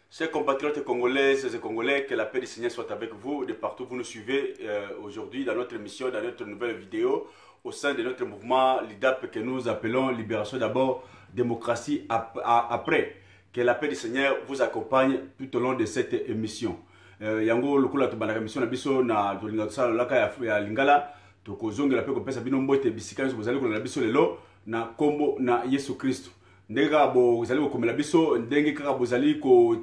Chers compatriotes congolaises et congolais, que la paix du Seigneur soit avec vous de partout où vous nous suivez aujourd'hui dans notre émission, dans notre nouvelle vidéo au sein de notre mouvement LIDAP que nous appelons Libération d'abord, démocratie après. Que la paix du Seigneur vous accompagne tout au long de cette émission. Yango lokola to banaka émission na biso na tolinga sala laka ya lingala to kozongela pe ko pesa bino mbote bisika nso bozali ko na biso lelo na kombo na Yesu Kristo. Ndega bo zali ko komela biso ndenge kaka bozali ko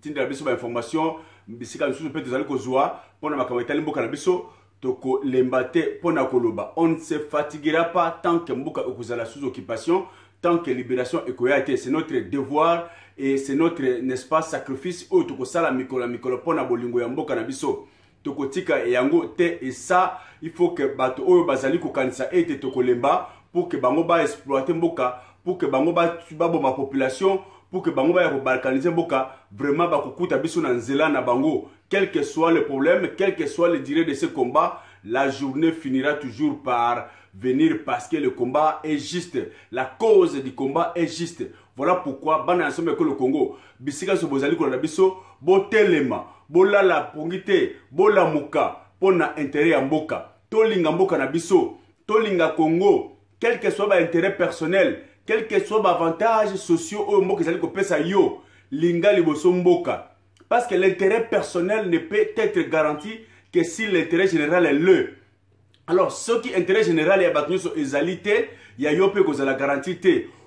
tindela biso ba information bisika nso pe tozali ko zwa pona makambo etali mboka na biso toko lembate pona koloba. On ne se fatiguera pas tant que mboka okozala sous occupation, tant que libération ekoya été. C'est notre devoir et c'est notre, n'est-ce pas, sacrifice ou toko sala mikolo pona bolingo ya mboka na biso. Toko tika e yango te, et ça il faut que bato oyo bazali ko kanisa ete toko lemba pour que bango ba exploiter mboka, pour que bango ba ma population, pour que bango ba ya ko balkaniser mboka, vraiment ba kokuta biso na nzela na bango. Quel que soit le problème, quel que soit le durée de ce combat, la journée finira toujours par venir parce que le combat est juste. La cause du combat est juste. Voilà pourquoi, bana ensemble que le Congo, bisika so bozali ko na biso, bo telema, bo lala pongite, bo la muka, pona intérêt ya mboka. Tolinga mboka na biso, tolinga Congo, quel que soit ba intérêt personnel, quel que soit ba avantages sociaux o mboka zali ko pesa yo, linga liboso mboka. Parce que l'intérêt personnel ne peut être garanti que si l'intérêt général est le. Alors, ce qui est intérêt général, il y a battu sur égalité, il y a yope que la garantie.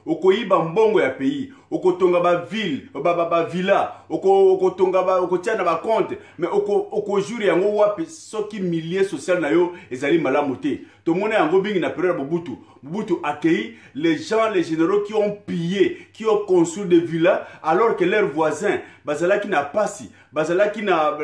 Okoyiba mbongo ya pays, okotonga ba ville, ba villa, okotonga ba okotiana ba compte, mais okojuri yango wapi soki milieu social na yo ezali malamu te. To mona yango bingi na période Mobutu. Mobutu accueilli les gens, les généraux qui ont pillé, qui ont construit des villas alors que leurs voisins bazalaki na pasi, bazalaki na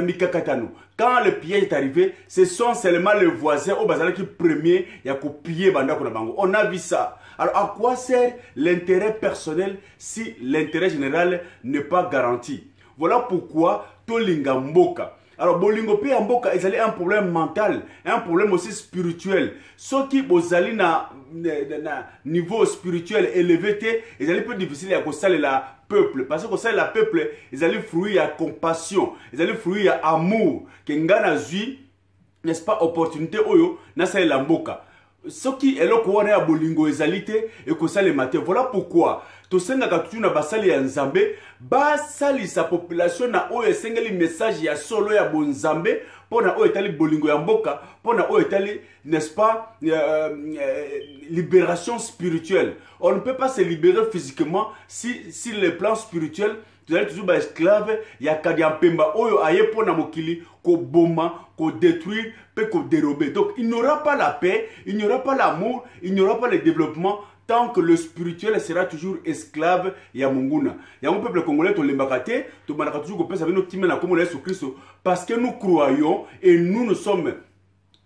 mikakatano. Quand le pillage est arrivé, ce sont seulement les voisins au bazalaki premier ya ko piller banda ko na bango. On a vu ça. Alors, à quoi sert l'intérêt personnel si l'intérêt général n'est pas garanti? Voilà pourquoi Tolinga Mboka. Alors, Bolingo Pe Mboka, ils avaient un problème mental, un problème aussi spirituel. Ceux qui bozali na niveau spirituel élevé, ils allaient plus difficile à causer la peuple. Parce que la peuple, ils allaient fruire à compassion, ils allaient fruire à amour. Kengana zui, n'est-ce pas, opportunité oyo, nasa la mboka. Ce qui est là qu'on a bolingo ezalité et que ça les maté. Voilà pourquoi to senga katutu na basali ya nzambe basali sa population na oyo esengeli message ya solo ya bonzambe pona oyo etali bolingo ya mboka pona oyo etali, n'est-ce pas, libération spirituelle. On ne peut pas se libérer physiquement si le plan spirituel vous allez toujours esclave, il y a Kadia Pemba, Oyo aye pona mokili, ko boma, ko détruire, pe ko dérober. Donc il n'y aura pas la paix, il n'y aura pas l'amour, il n'y aura pas le développement tant que le spirituel sera toujours esclave ya munguna. Ya mon peuple congolais to lembakate, to manaka toujours ko pesa bino timé na komo Yesu Christo parce que nous croyons et nous sommes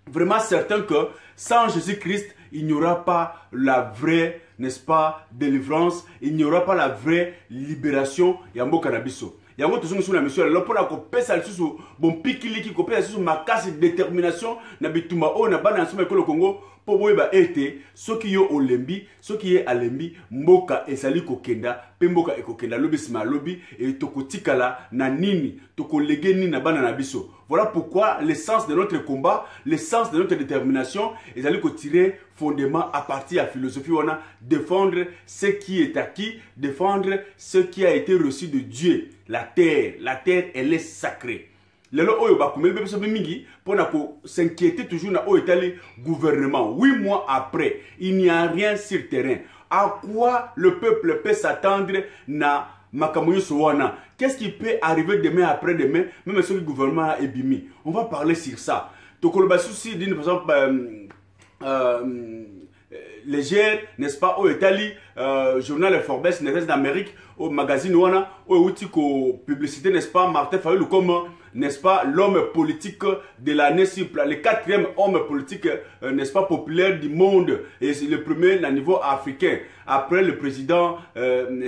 vraiment certains que sans Jésus-Christ, il n'y aura pas la vraie, n'est-ce pas, délivrance, il n'y aura pas la vraie libération. Yambo Kanabiso. Yango tozongi sur la mission là pour la kopesa lisusu bon pikiliki kopesa lisusu makasi détermination na bitumba o na bana nsoma ekolo Congo po boyeba ete soki yo olembi soki ye alembi mboka esali kokenda pe mboka ekokenda lobi sima lobi et tokotikala na nini tokolege nini na bana na biso. Voilà pourquoi l'essence de notre combat, l'essence de notre détermination ezali ko tirer fondement à partir de la philosophie on a défendre ce qui est acquis, défendre ce qui a été reçu de Dieu. La terre, elle est sacrée. Lelo oyo bakumeli bebeso mingi pona ko s'inquiéter toujours na oyo tali gouvernement. 8 mois après, il n'y a rien sur terrain. À quoi le peuple peut s'attendre na makamoyo sowana? Qu'est-ce qui peut arriver demain après demain même si le gouvernement est bimi? On va parler sur ça. Tokoloba souci d'une par exemple légère, n'est-ce pas, au Italie, journal Forbes, n'est-ce d'Amérique, au magazine Wana, au outil publicité, n'est-ce pas, Martin Fayulu comme, n'est-ce pas, l'homme politique de l'année cible, le 4e homme politique, n'est-ce pas, populaire du monde, et c'est le premier à niveau africain, après le président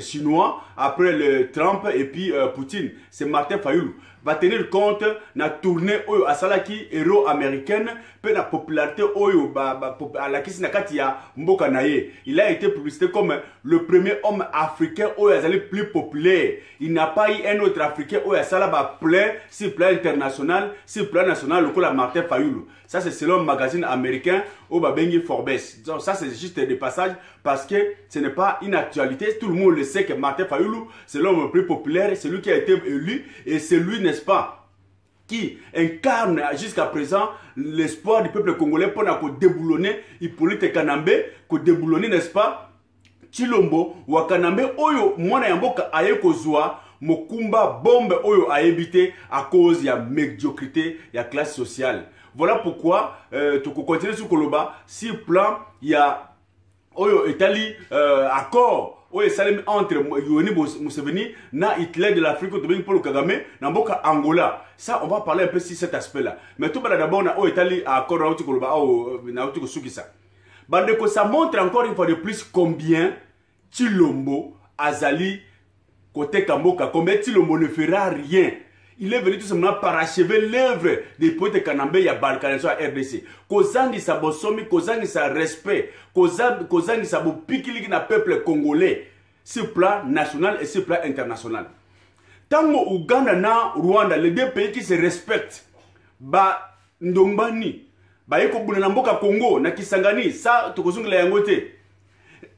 chinois, après le Trump et puis Poutine, c'est Martin Fayulu. Va tenir compte na tournée oyo asalaki héros américaine pe na popularité oyo à la kisi na kati ya mboka naye. Il a été publicité comme le premier homme africain où il est plus populaire. Il n'a pas eu un autre africain où il a plein sur le plan international, sur le plan national, le coup la Martin Fayulu. Ça c'est selon un magazine américain au Babengi Forbes. Donc ça c'est juste des passages parce que ce n'est pas une actualité. Tout le monde le sait que Martin Fayulu c'est l'homme le plus populaire, c'est lui qui a été élu et c'est lui, n'est-ce pas, qui incarne jusqu'à présent l'espoir du peuple congolais pour déboulonner Hippolyte Kanambe, pour déboulonner, n'est-ce pas, Chilombo, ou Kanambe, oyo, mwana yamboka aye kozwa, mokumba bombe oyo a évité à cause de la médiocrité de la classe sociale. Voilà pourquoi, tu continues sur Koloba, si le plan, il y a oyo Italie, accord, oyo salem entre Yoweri Museveni na Hitler de l'Afrique au Paul Kagame na mboka Angola. Ça on va parler un peu sur cet aspect là. Mais tout d'abord na oyo Italie accord na Otikoloba na Otikosukisa. Bandeko, ça montre encore une fois de plus combien Tshilombo azali côté Kamboka, combien Tshilombo ne fera rien. Il est venu tout simplement parachever l'œuvre des poètes Kanambe ya balkanisation à RDC. Kozangi sa bosomi, kozangi sa respect, kozangi sa bopikiliki na peuple congolais sur le plan national et sur le plan international. Tango Ouganda na Rwanda, les deux pays qui se respectent, ba Ndombani, ba yeko buna mboka Congo, na Kisangani, ça tokozungi la yangote.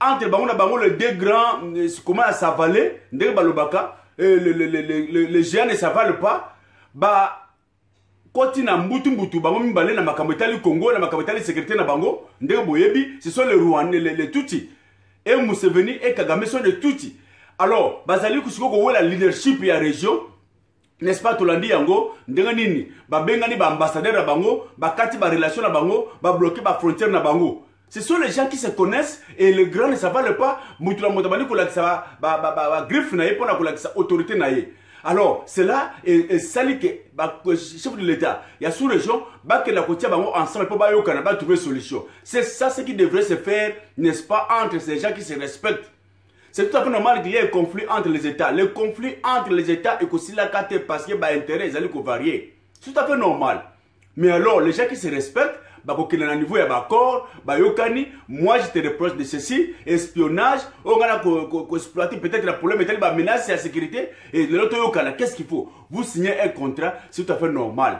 Entre bango na bango les deux grands, comment ça s'avaler, ndenge balobaka. Les géants ne s'avalent pas. Bah, quand il y a mbutu, bango mibale na makambo etali Congo, na makambo etali sécurité na bango, ndenge boyebi, ce sont les Rwandais, les Tutsis. Et Museveni et Kagame sont des Tutsis. Alors, bazali kusiko ko la leadership ya région, n'est-ce pas, Tolandi yango, ndenge nini, ba bengani ba ambassadeur na bango, ba kati ba relation na bango, ba bloquer ba frontière na bango. Ce sont les gens qui se connaissent et les grands ne savent pas. Moutula Motabani kolakisa ba griffe na ye pour kolakisa autorité na ye. Alors cela est sali que chef de l'État, il y a sous région, ba que la kotia bango ensemble pour ba yokana ba trouver solution. C'est ça ce qui devrait se faire, n'est-ce pas, entre ces gens qui se respectent. C'est tout à fait normal qu'il y ait un conflit entre les États. Le conflit entre les États est aussi la carte parce que ba intérêt ils allaient varier. C'est tout à fait normal. Mais alors les gens qui se respectent, bah, à niveau ya d'accord, bah, yokani, moi je te reproche de ceci, espionnage, on a exploité peut-être le problème, bah, menace à la sécurité, et l'autre yokana, qu'est-ce qu'il faut? Vous signez un contrat, c'est tout à fait normal.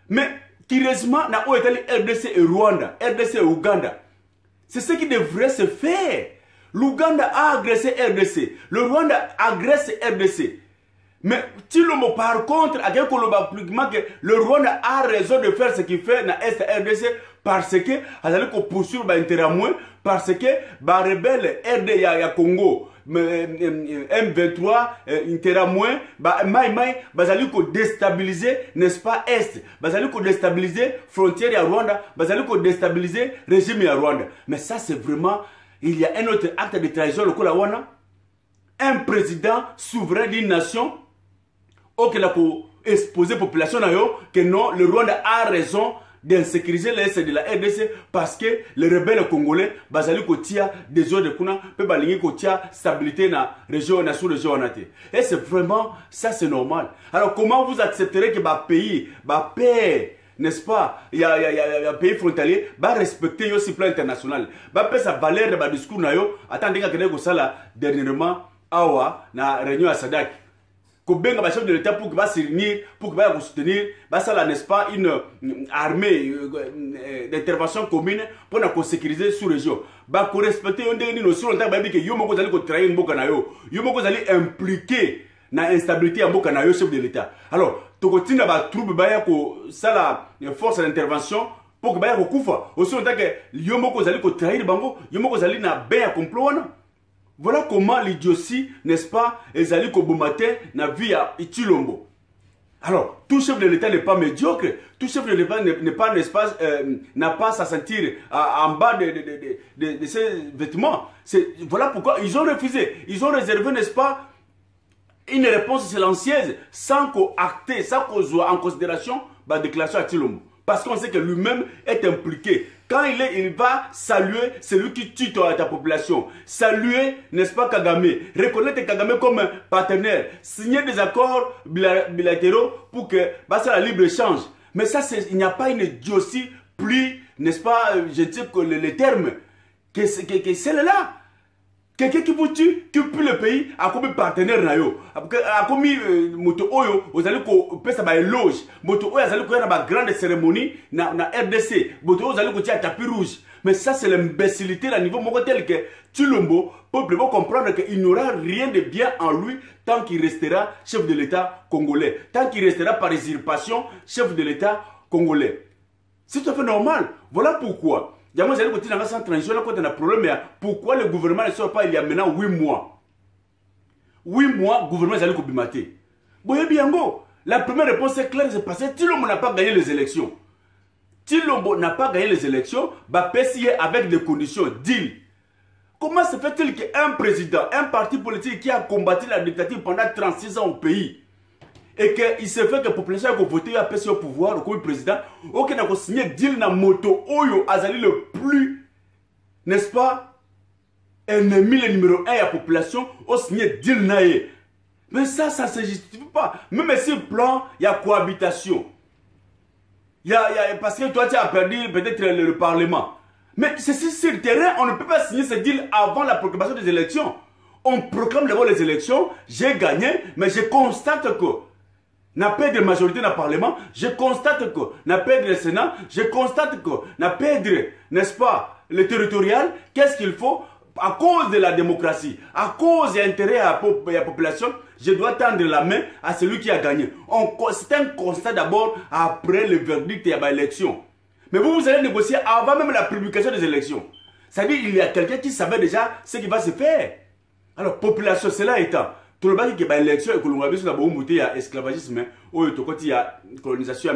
Mais, curieusement, na Italie, RDC et Rwanda, RDC et Ouganda, c'est ce qui devrait se faire. L'Ouganda a agressé RDC, le Rwanda agresse RDC. Mais Tshilombo par contre, à quel que le Rwanda a raison de faire ce qu'il fait dans l'Est RDC parce que il faut poursuivre l'intérêt moins parce que les rebelles RD ya Congo M23 intérêt moins mai bazali ko déstabiliser, n'est-ce pas, Est, bazali ko déstabiliser frontière ya Rwanda, bazali ko déstabiliser régime ya Rwanda. Mais ça c'est vraiment, il y a un autre acte de trahison le la wana, un président souverain d'une nation auquel il faut exposer la population que non, le Rwanda a raison d'insécuriser l'Est de la RDC parce que les rebelles congolais, bazali kotia des ordres kuna, peut balingi kotia stabilité na région, na sous-région. Et c'est vraiment, ça c'est normal. Alors comment vous accepterez que ba pays, ba paix, n'est-ce pas, il y a un pays frontalier, va respecter aussi le plan international, va paix sa valeur de ba discours na yo, attendez que vous ça là dernièrement, awa, na réunion à Sadak. Kobenga ba chef de l'État pour qu'il va se réunir, pour qu'il va soutenir, bah ça là, n'est-ce pas, une armée d'intervention commune pour nous sécuriser sous région. Bah pour respecter on dit nous sur on t'a dit que yo moko zali ko trahir mboka na yo, yo moko zali impliqué na instabilité ya mboka na yo chef de l'État. Alors to kotinda ba troupe ba ya ko sala force d'intervention pour que ba ya ko kufa. Aussi on t'a que yo moko zali ko trahir bango, yo moko zali na ben ya complot wana. Voilà comment l'idiotie, n'est-ce pas, est allé combattre na vie à Tshilombo. Alors, tout chef de l'État n'est pas médiocre. Tout chef de l'État n'est pas, n'est-ce pas, n'a pas à sentir en bas de ses vêtements. Voilà pourquoi ils ont refusé. Ils ont réservé, n'est-ce pas, une réponse silencieuse sans qu'on acte, sans qu'on soit en considération la déclaration à Tshilombo. Parce qu'on sait que lui-même est impliqué. Quand il va saluer celui qui tue ta population, saluer, n'est-ce pas, Kagame, reconnaître Kagame comme un partenaire, signer des accords bilatéraux pour que bah, ça la libre-échange. Mais ça, il n'y a pas une idiotie plus, n'est-ce pas, je ne sais que les termes, que celle-là. Quelqu'un qui vous tue, qui pue le pays, a comme partenaire na yo. A comme moto oyo, vous allez ko pesa ba éloge. Moto oyo allez ko na ba grande cérémonie na RDC. Moto oyo allez ko tia tapis rouge. Mais ça c'est l'imbécilité à niveau moko tel que Tshilombo, peuple va comprendre qu'il n'aura rien de bien en lui tant qu'il restera chef de l'État congolais. Tant qu'il restera par usurpation chef de l'État congolais. C'est tout à fait normal. Voilà pourquoi. Pourquoi le gouvernement ne sort pas il y a maintenant 8 mois? 8 mois, le gouvernement est bimaté. La première réponse est claire, c'est parce que Tshilombo n'a pas gagné les élections. Tshilombo n'a pas gagné les élections, PSI avec des conditions, deal. Comment se fait-il qu'un président, un parti politique qui a combattu la dictature pendant 36 ans au pays, et qu'il se fait que la population a voté à PSI au pouvoir, comme président, ok, n'a pas signé deal na moto oyo azali le plus, n'est-ce pas, ennemi le numéro 1 à la population, a signé deal naé. Mais ça ne se justifie pas. Même si le plan, il y a cohabitation. Parce que toi, tu as perdu peut-être le Parlement. Mais c'est sur le terrain, on ne peut pas signer ce deal avant la proclamation des élections. On proclame d'abord les élections, j'ai gagné, mais je constate que n'a pas de majorité dans le Parlement, je constate que n'a pas de Sénat, je constate que n'a pas de, n'est-ce pas, le territorial, qu'est-ce qu'il faut? À cause de la démocratie, à cause de l'intérêt à la population, je dois tendre la main à celui qui a gagné. C'est un constat d'abord après le verdict et l'élection. Mais vous allez négocier avant même la publication des élections. C'est-à-dire qu'il y a quelqu'un qui savait déjà ce qui va se faire. Alors, population, cela étant, tout le monde qui a l'élection et que l'on a vu sur la bombe, il y a esclavagisme, il y a colonisation,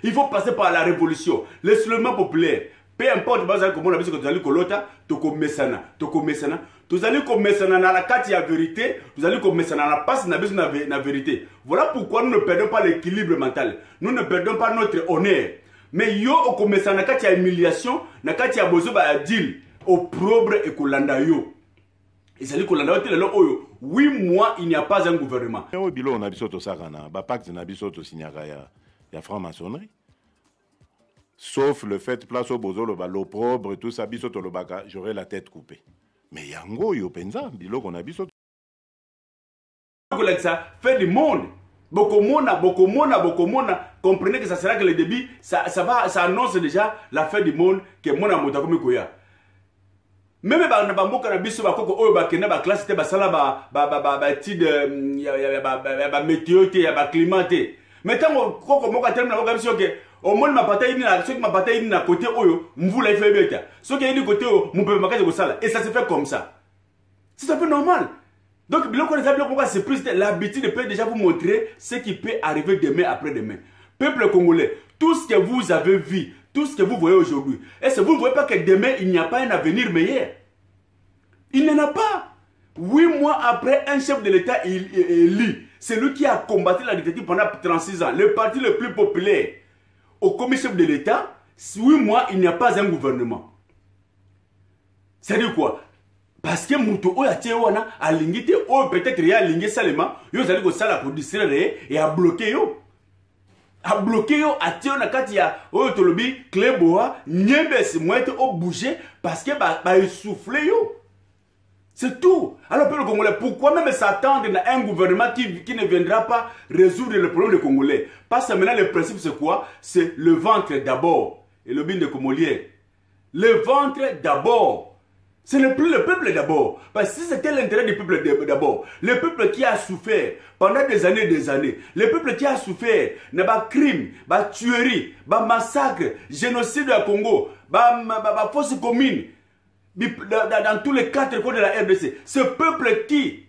il faut passer par la révolution, le soulèvement populaire. Peu importe, comment on a vu que vous allez kolota, vous allez commencer dans la carte, il y a vérité, vous allez commencer dans la passe, la vérité. Voilà pourquoi nous ne perdons pas l'équilibre mental, nous ne perdons pas notre honneur. Mais yo, on commence dans la carte, il y a humiliation, dans la carte, il y a besoin de deal, opprobre et kolanda yo. Et c'est-à-dire que 8 mois, il n'y a pas un gouvernement. Au bilan, on a vu ça, pacte na biso to signaka ya franc-maçonnerie. Sauf le fait, place au bozo, l'opprobre, tout ça, bisoto le baka, j'aurais la tête coupée. Mais yango, yo penza, bilo qu'on a bisoto. Ça fait du monde. Bokomona, comprenez que ça sera que le début, ça annonce déjà la fin du monde, que mon amour comme koya. Même si on a vu que classe météo, climat. Mais tant que au moins ma bataille na côté oyo mvula ife beta so que côté mon peut makaje ko sala et ça se fait comme ça. C'est un peu normal. Donc biloko les amis pourquoi c'est plus l'habitude peut déjà vous montrer ce qui peut arriver demain après-demain. Peuple congolais, tout ce que vous avez vu, tout ce que vous voyez aujourd'hui, est-ce que vous ne voyez pas que demain il n'y a pas un avenir meilleur? Il n'y en a pas. 8 mois après, un chef de l'État est élu. C'est lui qui a combattu la dictature pendant 36 ans. Le parti le plus populaire. Au comité chef de l'État, 8 mois, il n'y a pas un gouvernement. C'est-à-dire quoi? Parce que Moutou Oyatewana a lingité, peut-être il y a lingé seulement, il y a des ça pour distraire et à bloquer yo. A bloqué yo, a tiré na katia, Oyotolobi, Kleboa, Niebes, Mouette, au bouger, parce que il souffle yo. C'est tout. Alors, le Congolais, pourquoi même s'attendre à un gouvernement qui ne viendra pas résoudre le problème des Congolais? Parce que maintenant, le principe, c'est quoi? C'est le ventre d'abord. Et le bin de Comolier. Le ventre d'abord. Ce n'est plus le peuple d'abord. Parce que si c'était l'intérêt du peuple d'abord, le peuple qui a souffert pendant des années, le peuple qui a souffert, n'a pas crime, pas tuerie, pas massacre, génocide au Congo, pas fausse commune, dans tous les 4 coins de la RDC, ce peuple qui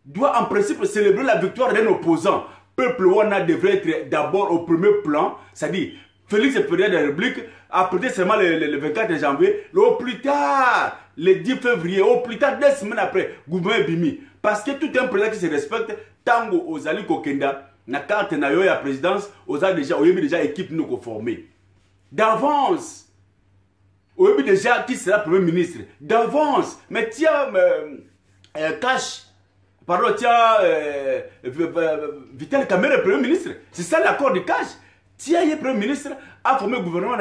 doit en principe célébrer la victoire d'un opposant, peuple Wana devrait être d'abord au premier plan, c'est-à-dire Félix le président de la République, après seulement le 24 janvier, au plus tard, le 10 février, au plus tard, 2 semaines après, gouvernement Bimi. Parce que tout un président qui se respecte, tango aux Ali Kokenda, na carte na yo ya présidence, aux a déjà équipe nous formée. D'avance. Oui, déjà, qui sera Premier ministre? D'avance. Mais tiens, Cash, pardon, tiens, Vital Kamerhe est Premier ministre. C'est ça l'accord de Cash. Tiens, il est Premier ministre, a formé le gouvernement.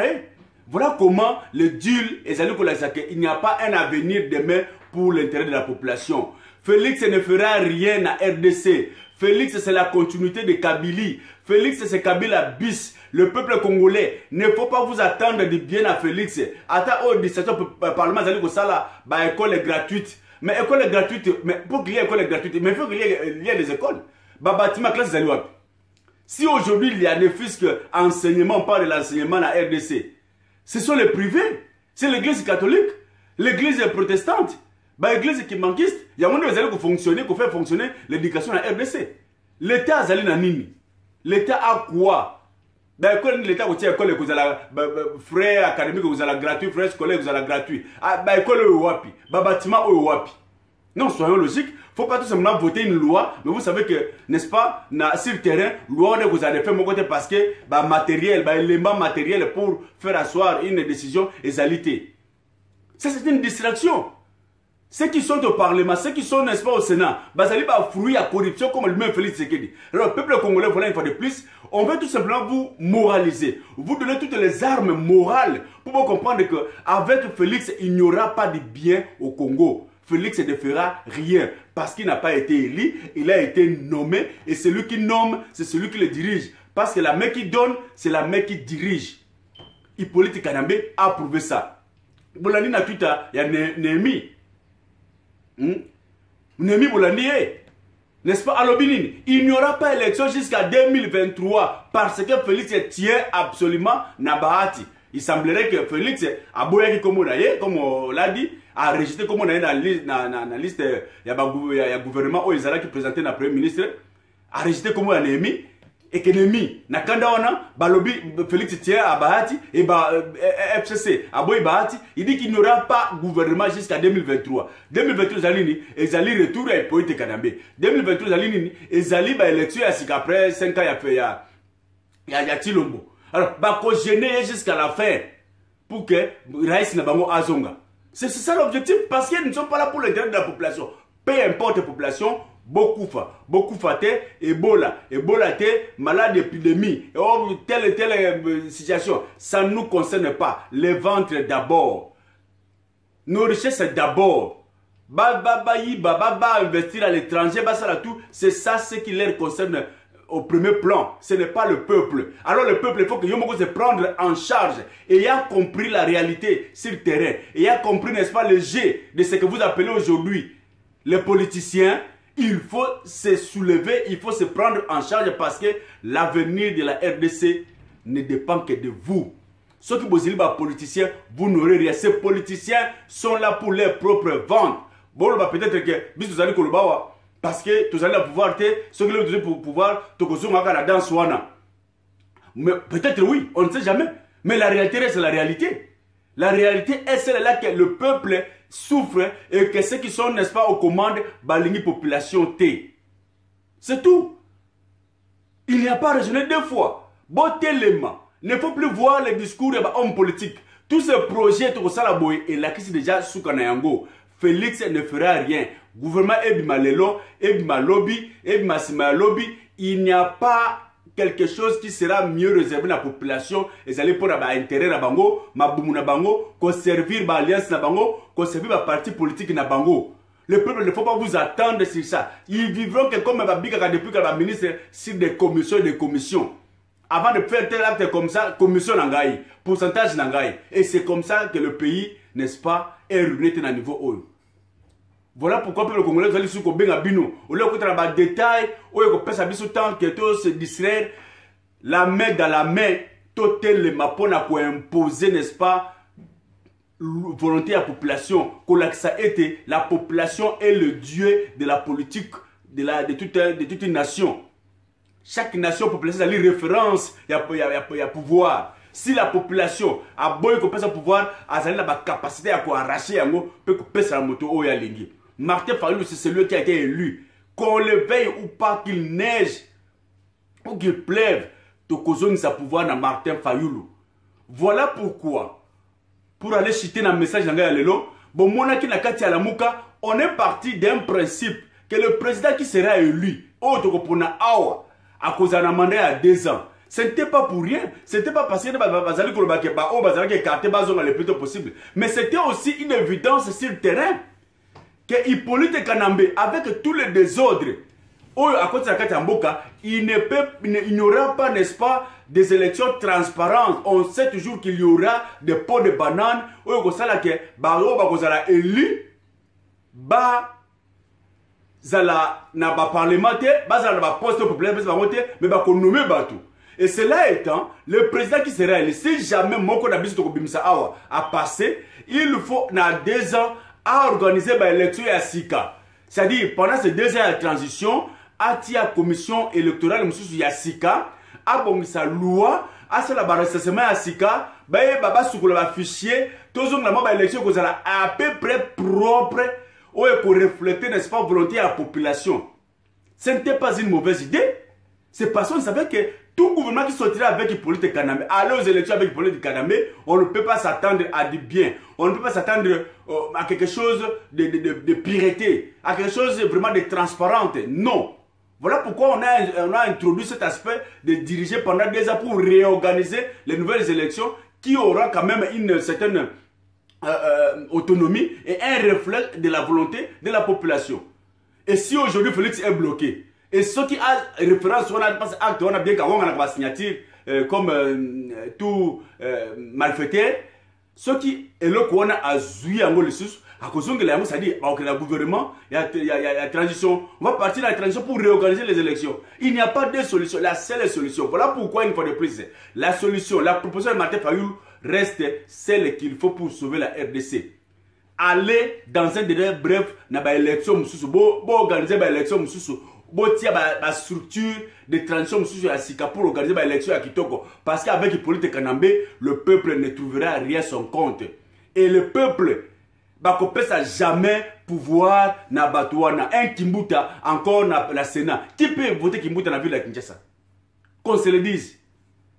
Voilà comment le deal est allé il n'y a pas un avenir demain pour l'intérêt de la population. Félix ne fera rien à RDC. Félix, c'est la continuité de Kabylie. Félix, c'est Kabila bis. Le peuple congolais, ne faut pas vous attendre de bien à Félix. Attends, au 17 parlement, l'école est gratuite. Mais l'école est gratuite, mais pour qu'il y ait l'école gratuite, mais il faut qu'il y ait des écoles. Bâtiment classe Zalouab. Si aujourd'hui il y a des fils enseignement, on parle de l'enseignement à la RDC, ce sont les privés. C'est l'église catholique, l'église protestante, l'église qui manquiste. Il y a un moment où fonctionner, qu'on fait fonctionner l'éducation à la RDC. L'État a zali na nini. L'État a quoi? L'État a école que vous avez frais académiques, vous avez gratuit, frais scolaires, vous avez gratuit. École wapi, bâtiment wapi. Non, soyons logiques. Il ne faut pas tout simplement voter une loi, mais vous savez que, n'est-ce pas, sur le terrain, loi vous avez fait mon côté parce que matériel, élément matériel pour faire asseoir une décision égalité. Ça, c'est une distraction. Ceux qui sont au Parlement, ceux qui sont, n'est-ce pas, au Sénat, ça va fruit à corruption comme lui-même Félix Tshisekedi. Alors, le peuple congolais, voilà une fois de plus, on veut tout simplement vous moraliser, vous donner toutes les armes morales pour vous comprendre qu'avec Félix, il n'y aura pas de bien au Congo. Félix ne fera rien parce qu'il n'a pas été élu, il a été nommé et celui qui nomme, c'est celui qui le dirige. Parce que la main qui donne, c'est la main qui dirige. Hippolyte Kanambe a prouvé ça. Bolandi na Twitter, il y a Némi. Némi Bolandi, n'est-ce pas, Alobinine, il n'y aura pas d'élection jusqu'à 2023 parce que Félix tient absolument Nabahati. Il semblerait que Félix a boyé comme on l'a dit, a rejeté comme on a dit dans la liste, il y a gouvernement où Israël qui présentait le Premier ministre, a rejeté comme on a mis, et que Némi, Nakandawana, Balobi, Félix tient à Bahati, et FCC, à Boy Bahati, il dit qu'il n'y aura pas gouvernement jusqu'à 2023. 2023, Zalini, et Zali retour à Hippolyte Kanambe. 2023, Zalini, et Zali, élection, après 5 ans, il y a Tilombo. Alors, bako gêner jusqu'à la fin pour que Raïs Nabango Azonga. C'est ça l'objectif parce qu'ils ne sont pas là pour l'intérêt de la population. Peu importe la population, beaucoup fate, Ebola, malade épidémie, telle situation. Ça ne nous concerne pas. Les ventres d'abord. Nos richesses d'abord. Investir à l'étranger, c'est ça ce qui leur concerne. Au premier plan, ce n'est pas le peuple. Alors le peuple, il faut que Yomoko se prendre en charge. Et il a compris la réalité sur le terrain. Et il a compris, n'est-ce pas, le jet de ce que vous appelez aujourd'hui les politiciens. Il faut se soulever, il faut se prendre en charge parce que l'avenir de la RDC ne dépend que de vous. Ceux qui vous dites politiciens, vous n'aurez rien. Ces politiciens sont là pour leurs propres ventes. Bon, peut-être que, bis vous allez Kolobawa, parce que tous allez pouvoir ceux qui ont pour pouvoir la danse mais peut-être oui, on ne sait jamais. Mais la réalité reste la réalité. La réalité est celle-là que le peuple souffre et que ceux qui sont, n'est-ce pas, aux commandes, balingi population T. C'est tout. Il n'y a pas raisonné deux fois. Bon élément. Il ne faut plus voir les discours des hommes politiques. Tous ces projets, tout ça, et là, qui c'est déjà sous Kanayango. Félix ne fera rien. Gouvernement Ebima Lelo, Ebima Lobby, Ebima Sima Lobby, il n'y a pas quelque chose qui sera mieux réservé à la population. Et ça allait pour l'intérêt de Bango, Maboumou na Bango, conserver l'alliance na Bango, conserver le parti politique na Bango. Le peuple ne faut pas vous attendre sur ça. Ils vivront que comme Babika depuis que le ministre sur des commissions et des commissions. Avant de faire tel acte comme ça, commission n'angaï, pourcentage n'angaï. Et c'est comme ça que le pays, n'est-ce pas, est ruiné à niveau haut. Voilà pourquoi le Congolais vous allez sur Kobenga Bino. Au lieu de faire des détails, au lieu de faire des temps que tout se distraire, la main dans la main, tout le mapon a imposer, n'est-ce pas, volonté à la population. Que ça a été, la population est le dieu de la politique de toute une nation. Chaque nation, population, a une référence, il y a pouvoir. Si la population a beau qu'on peut pouvoir, elle a la capacité à arracher un mot, peut couper sa moto au Yalingi. Martin Fayulu, c'est celui qui a été élu. Qu'on le veille ou pas, qu'il neige ou qu'il pleuve, Tokozone sa pouvoir dans Martin Fayulu. Voilà pourquoi, pour aller citer dans le message d'Anga Lelo, bon, monaki na kati à la mouka, on est parti d'un principe que le président qui sera élu, au Tokopona Awa, à cause d'un mandat à 2 ans. Ce n'était pas pour rien. Ce n'était pas parce que les écarté le plus tôt possible. Mais c'était aussi une évidence sur le terrain que Hippolyte Kanambe, avec tous les désordres, à côté de la carte en Boka, il n'y aura pas, n'est-ce pas, des élections transparentes. On sait toujours qu'il y aura des pots de bananes. Où ça là que élu, zala na ba parlementaire, zala na ba poste populaire, mais qu'on nomme tout. Et cela étant, le président qui sera élu, si jamais Moko Nabiso Bimsa Awa a passé, il faut, dans 2 ans, à organiser l'élection à Sika. C'est-à-dire, pendant ces 2 ans de transition, à la commission électorale, M. Sika, à bon sa loi, à ce laboratoire à Sika, baba sur le fichier, tous les élections que à peu près propre, ou pour refléter, n'est-ce pas, volonté à la population. Ce n'était pas une mauvaise idée. C'est parce qu'on savait que tout gouvernement qui sortirait avec Hippolyte Kanambe, aller aux élections avec Hippolyte Kanambe, on ne peut pas s'attendre à du bien. On ne peut pas s'attendre à quelque chose de pureté, à quelque chose vraiment de transparent. Non. Voilà pourquoi on a introduit cet aspect de diriger pendant 2 ans pour réorganiser les nouvelles élections qui aura quand même une certaine autonomie et un reflet de la volonté de la population. Et si aujourd'hui Félix est bloqué, et ce qui a référence, on a acte, on a bien qu'on a signature comme tout malfaiteur, ce qui est le qu'on a joué en le sous, à cause de la ça dit que le gouvernement, il y a la transition, on va partir de la transition pour réorganiser les élections. Il n'y a pas de solution, la seule solution. Voilà pourquoi une fois de plus, la solution, la proposition de Martin Fayoul reste celle qu'il faut pour sauver la RDC. Aller dans un délai bref, dans l'élection, organiser l'élection, la structure de transition à Sika pour organiser l'élection à Kitoko. Parce qu'avec Hippolyte Kanambe, le peuple ne trouvera rien son compte. Et le peuple ne jamais pouvoir na Batouana. Un Kimbuta, encore la Sénat. Qui peut voter Kimbuta dans la ville de Kinshasa? Qu'on se le dise.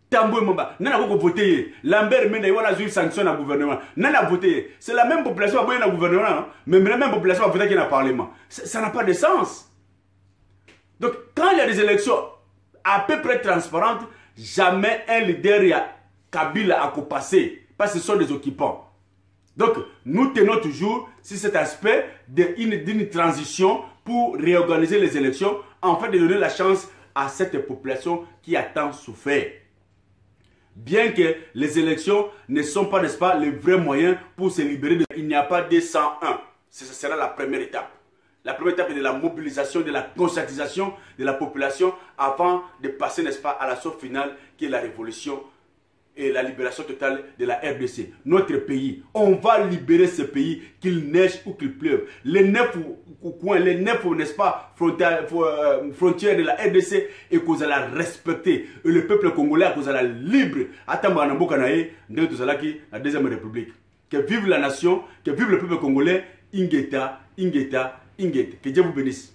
Tamboué Mamba, n'a pas voté. Lambert Mende, il a eu sanction dans le gouvernement. N'a pas voté. C'est la même population qui a voté dans le gouvernement, mais la même population qui a voté dans le Parlement. Ça n'a pas de sens. Donc, quand il y a des élections à peu près transparentes, jamais un leader Kabila a passé. Parce que ce sont des occupants. Donc, nous tenons toujours sur cet aspect d'une transition pour réorganiser les élections, en fait de donner la chance à cette population qui a tant souffert. Bien que les élections ne sont pas, n'est-ce pas, les vrais moyens pour se libérer, il n'y a pas de 101. Ce sera la première étape. La première étape est de la mobilisation, de la conscientisation de la population avant de passer, n'est-ce pas, à la sauce finale qui est la révolution et la libération totale de la RDC. Notre pays, on va libérer ce pays, qu'il neige ou qu'il pleuve. Les 9 coins, les 9, n'est-ce pas, frontières de la RDC et qu'on allait respecter. Et le peuple congolais, qu'on allait libre. Attends, la deuxième république. Que vive la nation, que vive le peuple congolais, Ingeta, Ingeta, Ingeta. Que Dieu vous bénisse.